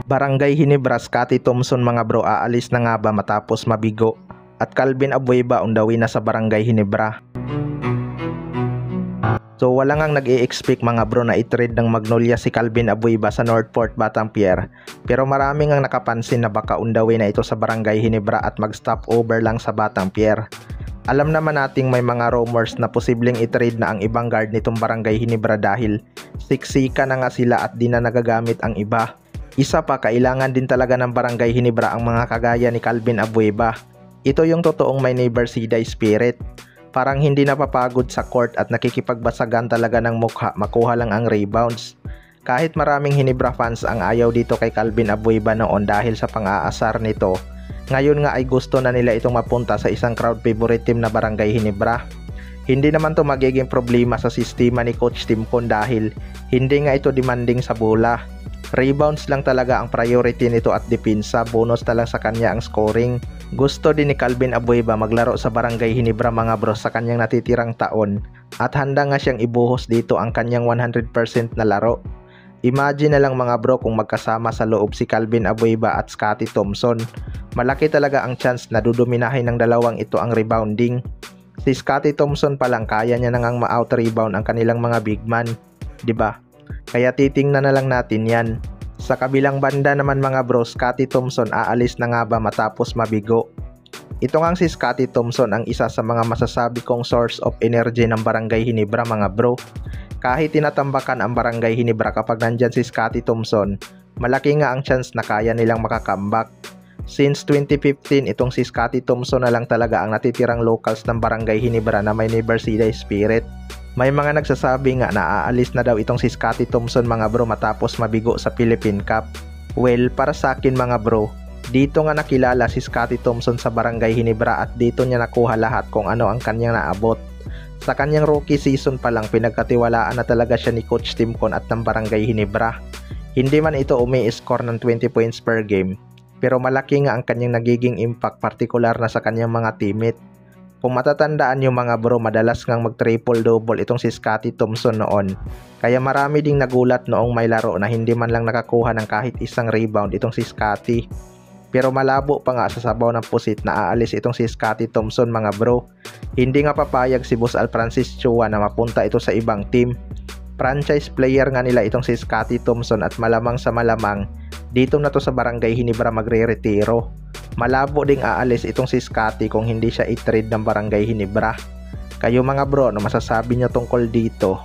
Barangay Ginebra, Scottie Thompson mga bro, aalis na nga ba matapos mabigo? At Calvin Abueva undawi na sa Barangay Ginebra. So wala ngang nag-i-expect mga bro na i-trade ng Magnolia si Calvin Abueva sa Northport, Batanguer. Pero marami ngang nakapansin na baka undawi na ito sa Barangay Ginebra at mag-stop over lang sa Batanguer. Alam naman nating may mga rumors na posibleng i-trade na ang ibang guard nitong Barangay Ginebra dahil siksika na nga sila at di na nagagamit ang iba. Isa pa, kailangan din talaga ng Barangay Ginebra ang mga kagaya ni Calvin Abueva. Ito yung totoong may Never See Die spirit. Parang hindi napapagod sa court at nakikipagbasagan talaga ng mukha, makuha lang ang rebounds. Kahit maraming Ginebra fans ang ayaw dito kay Calvin Abueva noon dahil sa pang-aasar nito, ngayon nga ay gusto na nila itong mapunta sa isang crowd favorite team na Barangay Ginebra. Hindi naman to magiging problema sa sistema ni Coach Tim Cone dahil hindi nga ito demanding sa bola. Rebounds lang talaga ang priority nito at depensa, bonus na lang sa kanya ang scoring. Gusto din ni Calvin Abueva maglaro sa Barangay Ginebra mga bro sa kanyang natitirang taon at handa nga siyang ibuhos dito ang kanyang 100% na laro. Imagine na lang mga bro kung magkasama sa loob si Calvin Abueva at Scottie Thompson. Malaki talaga ang chance na duduminahin ng dalawang ito ang rebounding. Si Scottie Thompson pa lang kaya niya nang ma-out rebound ang kanilang mga big man, 'di ba? Kaya titingnan na lang natin yan. Sa kabilang banda naman mga bro, Scottie Thompson aalis na nga ba matapos mabigo? Ito ngang si Scottie Thompson ang isa sa mga masasabi kong source of energy ng Barangay Ginebra mga bro. Kahit tinatambakan ang Barangay Ginebra kapag nandyan si Scottie Thompson, malaki nga ang chance na kaya nilang makakambak. Since 2015, itong si Scottie Thompson na lang talaga ang natitirang locals ng Barangay Ginebra na may Never See Die spirit. May mga nagsasabi nga na aalis na daw itong si Scottie Thompson mga bro matapos mabigo sa Philippine Cup. Well, para sa akin mga bro, dito nga nakilala si Scottie Thompson sa Barangay Ginebra at dito niya nakuha lahat kung ano ang kanyang naabot. Sa kanyang rookie season pa lang pinagkatiwalaan na talaga siya ni Coach Tim Cone at ng Barangay Ginebra. Hindi man ito umi-score ng 20 points per game, pero malaki nga ang kanyang nagiging impact partikular na sa kanyang mga teammate. Kung matatandaan yung mga bro, madalas ngang mag-triple-double itong si Scottie Thompson noon. Kaya marami ding nagulat noong may laro na hindi man lang nakakuha ng kahit isang rebound itong si Scottie. Pero malabo pa nga sa sabaw ng pusit na aalis itong si Scottie Thompson mga bro. Hindi nga papayag si Boss Alfrancis Chua na mapunta ito sa ibang team. Franchise player nga nila itong si Scottie Thompson at malamang sa malamang dito na to sa Barangay Ginebra magre-retiro. Malabo ding aalis itong si Scottie kung hindi siya i-trade ng Barangay Ginebra. Kayo mga bro, ano masasabi nyo tungkol dito?